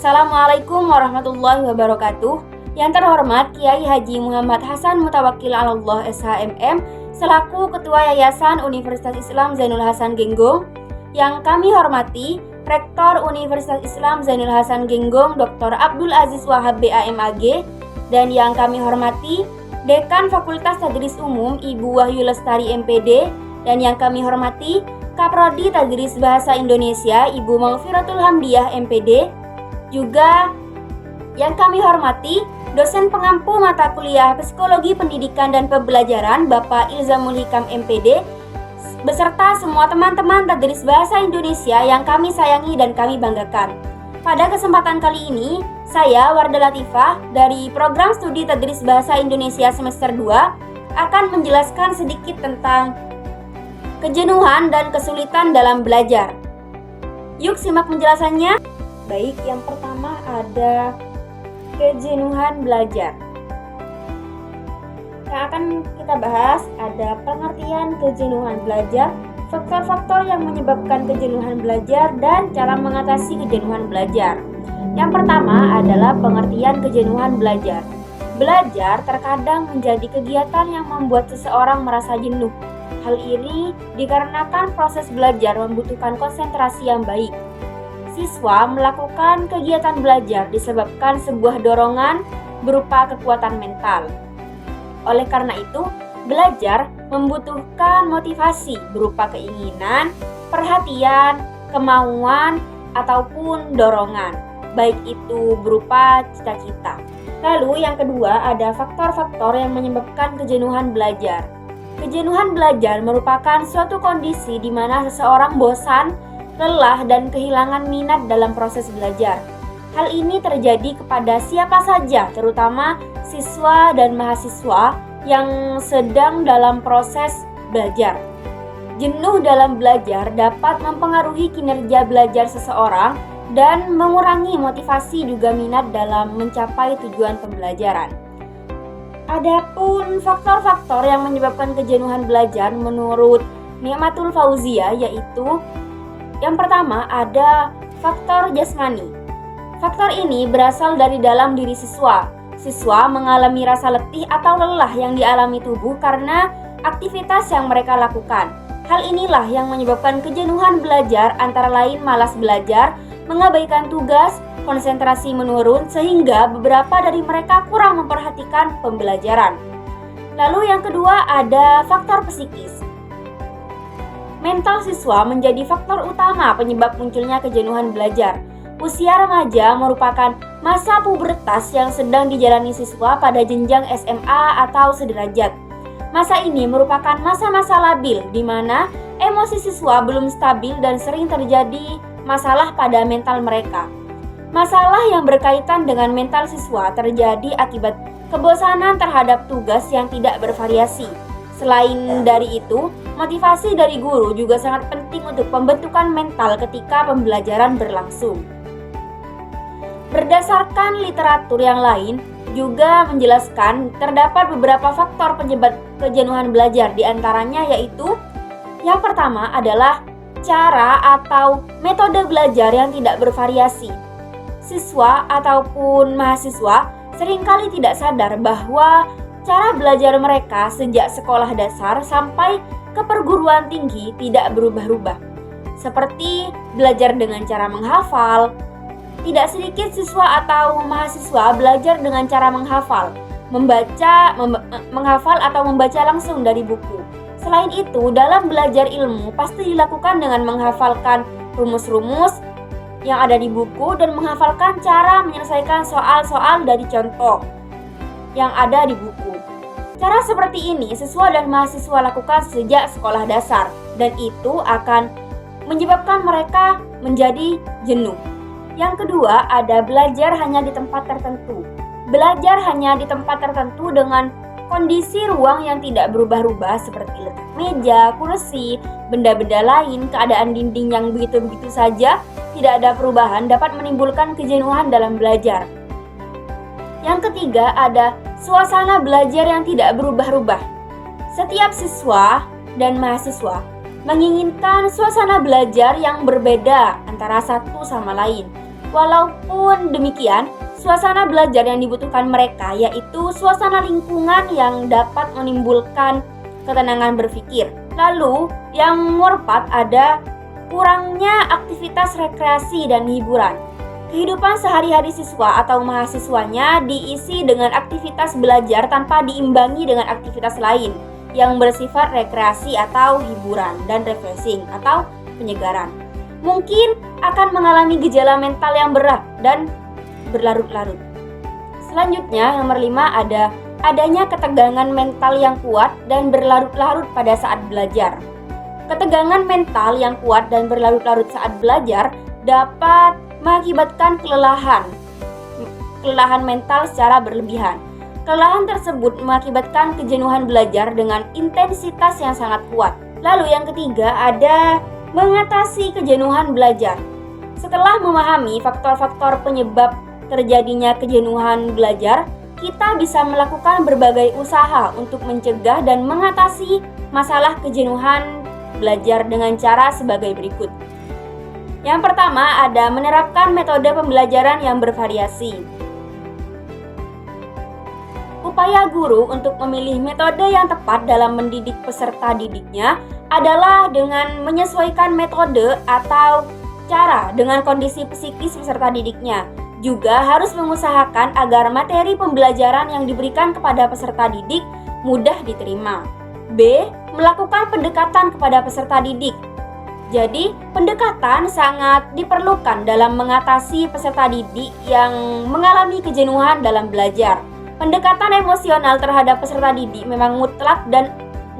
Assalamualaikum warahmatullahi wabarakatuh. Yang terhormat Kiai Haji Muhammad Hasan Mutawakkil Allah SHMM selaku Ketua Yayasan Universitas Islam Zainul Hasan Genggong. Yang kami hormati Rektor Universitas Islam Zainul Hasan Genggong Dr. Abdul Aziz Wahab BAMAG, dan yang kami hormati Dekan Fakultas Tadris Umum Ibu Wahyu Lestari MPD, dan yang kami hormati Kaprodi Tadris Bahasa Indonesia Ibu Maghfiratul Hamdiah MPD. Juga yang kami hormati dosen pengampu mata kuliah Psikologi Pendidikan dan Pembelajaran Bapak Ilzamul Hikam MPD, beserta semua teman-teman Tadris Bahasa Indonesia yang kami sayangi dan kami banggakan. Pada kesempatan kali ini, saya Wardah Latifah dari Program Studi Tadris Bahasa Indonesia semester 2 akan menjelaskan sedikit tentang kejenuhan dan kesulitan dalam belajar. Yuk simak penjelasannya. Baik, yang pertama ada kejenuhan belajar. Yang akan kita bahas ada pengertian kejenuhan belajar, faktor-faktor yang menyebabkan kejenuhan belajar, dan cara mengatasi kejenuhan belajar. Yang pertama adalah pengertian kejenuhan belajar. Belajar terkadang menjadi kegiatan yang membuat seseorang merasa jenuh. Hal ini dikarenakan proses belajar membutuhkan konsentrasi yang baik. Siswa melakukan kegiatan belajar disebabkan sebuah dorongan berupa kekuatan mental. Oleh karena itu, belajar membutuhkan motivasi berupa keinginan, perhatian, kemauan, ataupun dorongan, baik itu berupa cita-cita. Lalu yang kedua ada faktor-faktor yang menyebabkan kejenuhan belajar. Kejenuhan belajar merupakan suatu kondisi di mana seseorang bosan, lelah, dan kehilangan minat dalam proses belajar. Hal ini terjadi kepada siapa saja, terutama siswa dan mahasiswa yang sedang dalam proses belajar. Jenuh dalam belajar dapat mempengaruhi kinerja belajar seseorang dan mengurangi motivasi juga minat dalam mencapai tujuan pembelajaran. Adapun faktor-faktor yang menyebabkan kejenuhan belajar menurut Ni'matul Fauzia yaitu yang pertama ada faktor jasmani. Faktor ini berasal dari dalam diri siswa. Siswa mengalami rasa letih atau lelah yang dialami tubuh karena aktivitas yang mereka lakukan. Hal inilah yang menyebabkan kejenuhan belajar, antara lain malas belajar, mengabaikan tugas, konsentrasi menurun, sehingga beberapa dari mereka kurang memperhatikan pembelajaran. Lalu yang kedua ada faktor psikis. Mental siswa menjadi faktor utama penyebab munculnya kejenuhan belajar. Usia remaja merupakan masa pubertas yang sedang dijalani siswa pada jenjang SMA atau sederajat. Masa ini merupakan masa-masa labil di mana emosi siswa belum stabil dan sering terjadi masalah pada mental mereka. Masalah yang berkaitan dengan mental siswa terjadi akibat kebosanan terhadap tugas yang tidak bervariasi. Selain dari itu, motivasi dari guru juga sangat penting untuk pembentukan mental ketika pembelajaran berlangsung. Berdasarkan literatur yang lain juga menjelaskan terdapat beberapa faktor penyebab kejenuhan belajar, diantaranya yaitu yang pertama adalah cara atau metode belajar yang tidak bervariasi. Siswa ataupun mahasiswa seringkali tidak sadar bahwa cara belajar mereka sejak sekolah dasar sampai ke perguruan tinggi tidak berubah-ubah. Seperti belajar dengan cara menghafal. Tidak sedikit siswa atau mahasiswa belajar dengan cara menghafal, menghafal atau membaca langsung dari buku. Selain itu, dalam belajar ilmu pasti dilakukan dengan menghafalkan rumus-rumus yang ada di buku dan menghafalkan cara menyelesaikan soal-soal dari contoh yang ada di buku. Cara seperti ini siswa dan mahasiswa lakukan sejak sekolah dasar, dan itu akan menyebabkan mereka menjadi jenuh. Yang kedua ada belajar hanya di tempat tertentu. Belajar hanya di tempat tertentu dengan kondisi ruang yang tidak berubah-ubah seperti letak meja, kursi, benda-benda lain, keadaan dinding yang begitu-begitu saja, tidak ada perubahan dapat menimbulkan kejenuhan dalam belajar. Yang ketiga ada suasana belajar yang tidak berubah-ubah. Setiap siswa dan mahasiswa menginginkan suasana belajar yang berbeda antara satu sama lain. Walaupun demikian, suasana belajar yang dibutuhkan mereka yaitu suasana lingkungan yang dapat menimbulkan ketenangan berpikir. Lalu, yang nomor 4 ada kurangnya aktivitas rekreasi dan hiburan. Kehidupan sehari-hari siswa atau mahasiswanya diisi dengan aktivitas belajar tanpa diimbangi dengan aktivitas lain yang bersifat rekreasi atau hiburan dan refreshing atau penyegaran. Mungkin akan mengalami gejala mental yang berat dan berlarut-larut. Selanjutnya, nomor 5 ada adanya ketegangan mental yang kuat dan berlarut-larut pada saat belajar. Ketegangan mental yang kuat dan berlarut-larut saat belajar dapat mengakibatkan kelelahan mental secara berlebihan. Kelelahan tersebut mengakibatkan kejenuhan belajar dengan intensitas yang sangat kuat. Lalu yang ketiga ada mengatasi kejenuhan belajar. Setelah memahami faktor-faktor penyebab terjadinya kejenuhan belajar, kita bisa melakukan berbagai usaha untuk mencegah dan mengatasi masalah kejenuhan belajar dengan cara sebagai berikut. Yang pertama ada menerapkan metode pembelajaran yang bervariasi. Upaya guru untuk memilih metode yang tepat dalam mendidik peserta didiknya adalah dengan menyesuaikan metode atau cara dengan kondisi psikis peserta didiknya. Juga harus mengusahakan agar materi pembelajaran yang diberikan kepada peserta didik mudah diterima. B. Melakukan pendekatan kepada peserta didik. Jadi, pendekatan sangat diperlukan dalam mengatasi peserta didik yang mengalami kejenuhan dalam belajar. Pendekatan emosional terhadap peserta didik memang mutlak dan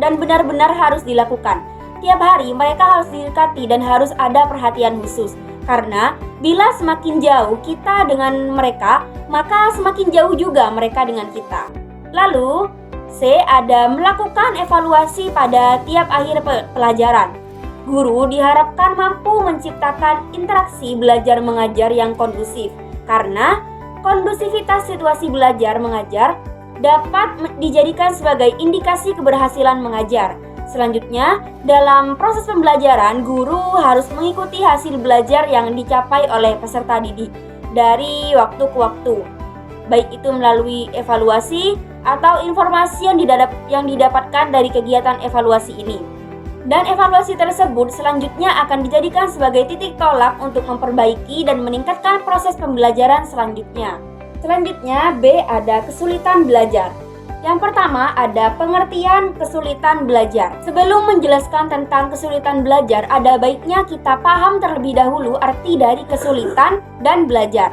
benar-benar harus dilakukan. Tiap hari mereka harus didekati dan harus ada perhatian khusus. Karena bila semakin jauh kita dengan mereka, maka semakin jauh juga mereka dengan kita. Lalu, C. Ada melakukan evaluasi pada tiap akhir pelajaran. Guru diharapkan mampu menciptakan interaksi belajar mengajar yang kondusif, karena kondusivitas situasi belajar mengajar dapat dijadikan sebagai indikasi keberhasilan mengajar. Selanjutnya, dalam proses pembelajaran, guru harus mengikuti hasil belajar yang dicapai oleh peserta didik dari waktu ke waktu, baik itu melalui evaluasi atau informasi yang didapatkan dari kegiatan evaluasi ini. Dan evaluasi tersebut selanjutnya akan dijadikan sebagai titik tolak untuk memperbaiki dan meningkatkan proses pembelajaran selanjutnya. Selanjutnya, B. Ada kesulitan belajar. Yang pertama, ada pengertian kesulitan belajar. Sebelum menjelaskan tentang kesulitan belajar, ada baiknya kita paham terlebih dahulu arti dari kesulitan dan belajar.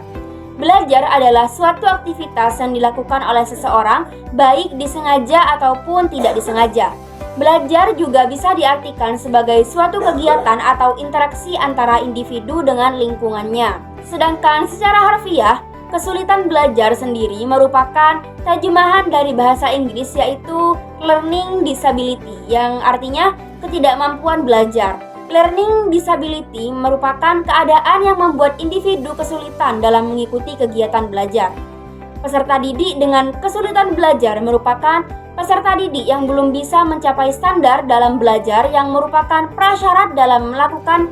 Belajar adalah suatu aktivitas yang dilakukan oleh seseorang, baik disengaja ataupun tidak disengaja. Belajar juga bisa diartikan sebagai suatu kegiatan atau interaksi antara individu dengan lingkungannya. Sedangkan secara harfiah, kesulitan belajar sendiri merupakan terjemahan dari bahasa Inggris yaitu learning disability yang artinya ketidakmampuan belajar. Learning disability merupakan keadaan yang membuat individu kesulitan dalam mengikuti kegiatan belajar. Peserta didik dengan kesulitan belajar merupakan peserta didik yang belum bisa mencapai standar dalam belajar yang merupakan prasyarat dalam melakukan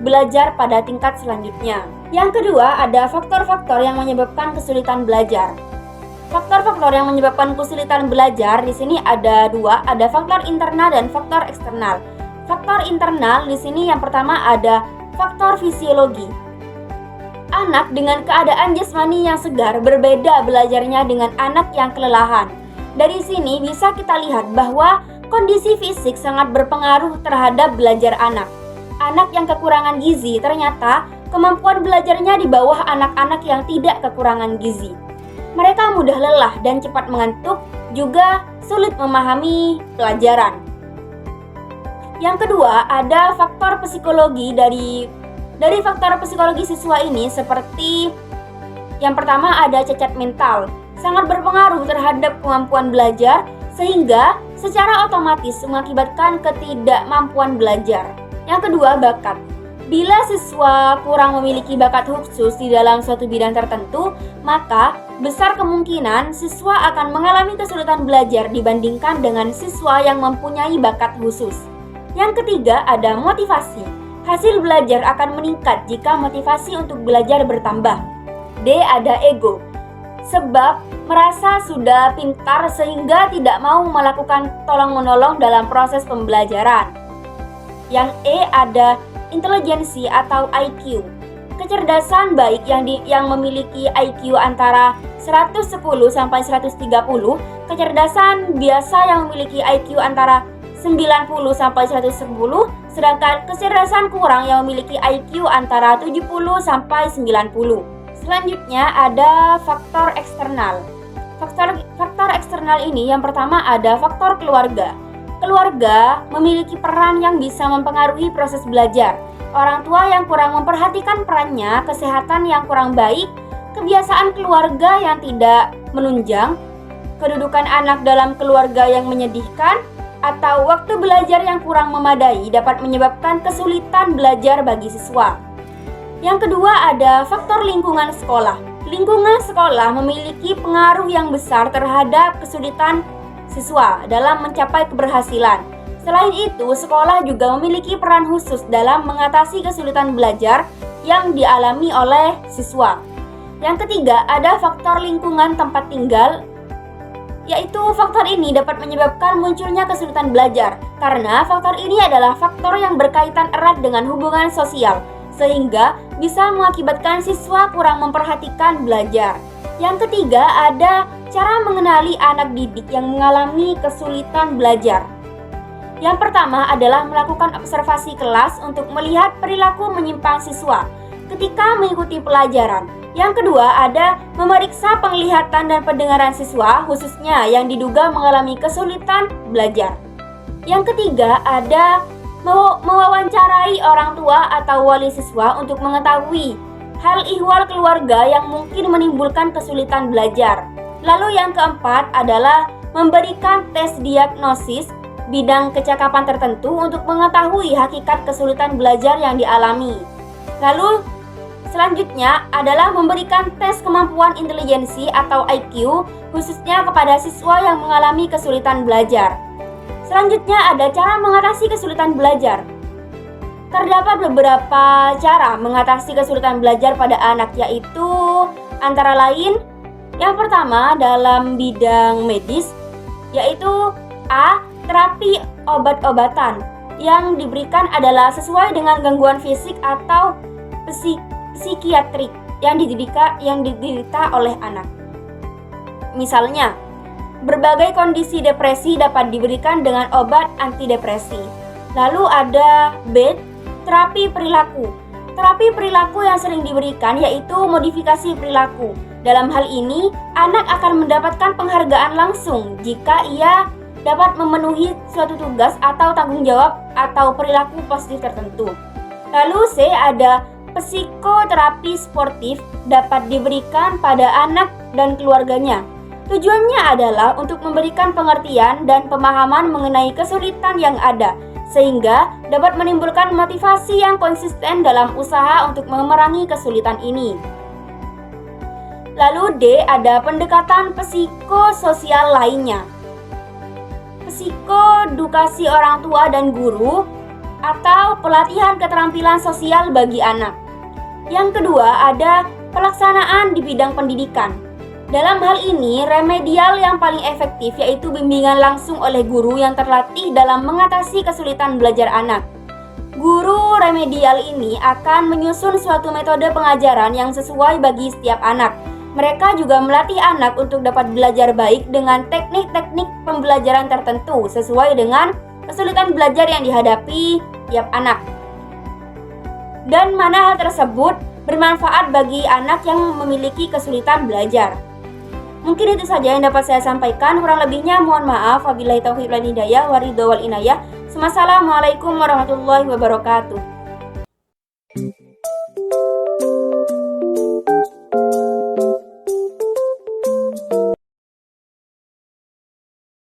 belajar pada tingkat selanjutnya. Yang kedua, ada faktor-faktor yang menyebabkan kesulitan belajar. Faktor-faktor yang menyebabkan kesulitan belajar di sini ada dua, ada faktor internal dan faktor eksternal. Faktor internal di sini yang pertama ada faktor fisiologi. Anak dengan keadaan jasmani yang segar berbeda belajarnya dengan anak yang kelelahan. Dari sini bisa kita lihat bahwa kondisi fisik sangat berpengaruh terhadap belajar anak. Anak yang kekurangan gizi ternyata kemampuan belajarnya di bawah anak-anak yang tidak kekurangan gizi. Mereka mudah lelah dan cepat mengantuk, juga sulit memahami pelajaran. Yang kedua, ada faktor psikologi dari faktor psikologi siswa ini seperti yang pertama ada cacat mental. Sangat berpengaruh terhadap kemampuan belajar sehingga secara otomatis mengakibatkan ketidakmampuan belajar. Yang kedua, bakat. Bila siswa kurang memiliki bakat khusus di dalam suatu bidang tertentu, maka besar kemungkinan siswa akan mengalami kesulitan belajar dibandingkan dengan siswa yang mempunyai bakat khusus. Yang ketiga, ada motivasi. Hasil belajar akan meningkat jika motivasi untuk belajar bertambah. D. Ada ego. Sebab merasa sudah pintar sehingga tidak mau melakukan tolong-menolong dalam proses pembelajaran. Yang E. Ada intelijensi atau IQ. Kecerdasan baik yang memiliki IQ antara 110 sampai 130, kecerdasan biasa yang memiliki IQ antara 90 sampai 110, sedangkan kecerdasan kurang yang memiliki IQ antara 70 sampai 90. Selanjutnya ada faktor eksternal. Faktor eksternal ini yang pertama ada faktor keluarga. Keluarga memiliki peran yang bisa mempengaruhi proses belajar. Orang tua yang kurang memperhatikan perannya, kesehatan yang kurang baik, kebiasaan keluarga yang tidak menunjang, kedudukan anak dalam keluarga yang menyedihkan, atau waktu belajar yang kurang memadai dapat menyebabkan kesulitan belajar bagi siswa. Yang kedua ada faktor lingkungan sekolah. Lingkungan sekolah memiliki pengaruh yang besar terhadap kesulitan siswa dalam mencapai keberhasilan. Selain itu, sekolah juga memiliki peran khusus dalam mengatasi kesulitan belajar yang dialami oleh siswa. Yang ketiga ada faktor lingkungan tempat tinggal, yaitu faktor ini dapat menyebabkan munculnya kesulitan belajar karena faktor ini adalah faktor yang berkaitan erat dengan hubungan sosial sehingga bisa mengakibatkan siswa kurang memperhatikan belajar. Yang ketiga ada cara mengenali anak didik yang mengalami kesulitan belajar. Yang pertama adalah melakukan observasi kelas untuk melihat perilaku menyimpang siswa ketika mengikuti pelajaran. Yang kedua ada memeriksa penglihatan dan pendengaran siswa khususnya yang diduga mengalami kesulitan belajar. Yang ketiga ada mewawancarai orang tua atau wali siswa untuk mengetahui hal ihwal keluarga yang mungkin menimbulkan kesulitan belajar. Lalu yang keempat adalah memberikan tes diagnosis bidang kecakapan tertentu untuk mengetahui hakikat kesulitan belajar yang dialami. Lalu selanjutnya adalah memberikan tes kemampuan intelijensi atau IQ khususnya kepada siswa yang mengalami kesulitan belajar. Selanjutnya ada cara mengatasi kesulitan belajar. Terdapat beberapa cara mengatasi kesulitan belajar pada anak, yaitu antara lain yang pertama dalam bidang medis, yaitu A. Terapi obat-obatan yang diberikan adalah sesuai dengan gangguan fisik atau psikiatrik yang diderita oleh anak. Misalnya, berbagai kondisi depresi dapat diberikan dengan obat antidepresi. Lalu ada B. Terapi perilaku. Terapi perilaku yang sering diberikan yaitu modifikasi perilaku. Dalam hal ini, anak akan mendapatkan penghargaan langsung jika ia dapat memenuhi suatu tugas atau tanggung jawab atau perilaku positif tertentu. Lalu C. Ada psikoterapi sportif dapat diberikan pada anak dan keluarganya. Tujuannya adalah untuk memberikan pengertian dan pemahaman mengenai kesulitan yang ada, sehingga dapat menimbulkan motivasi yang konsisten dalam usaha untuk memerangi kesulitan ini. Lalu D. Ada pendekatan psikososial lainnya. Psikodukasi orang tua dan guru atau pelatihan keterampilan sosial bagi anak. Yang kedua ada pelaksanaan di bidang pendidikan. Dalam hal ini, remedial yang paling efektif yaitu bimbingan langsung oleh guru yang terlatih dalam mengatasi kesulitan belajar anak. Guru remedial ini akan menyusun suatu metode pengajaran yang sesuai bagi setiap anak. Mereka juga melatih anak untuk dapat belajar baik dengan teknik-teknik pembelajaran tertentu sesuai dengan kesulitan belajar yang dihadapi tiap anak. Dan mana hal tersebut bermanfaat bagi anak yang memiliki kesulitan belajar. Mungkin itu saja yang dapat saya sampaikan. Kurang lebihnya mohon maaf. Wabillahi taufiq wal hidayah, waridho wal inayah. Wassalamualaikum warahmatullahi wabarakatuh.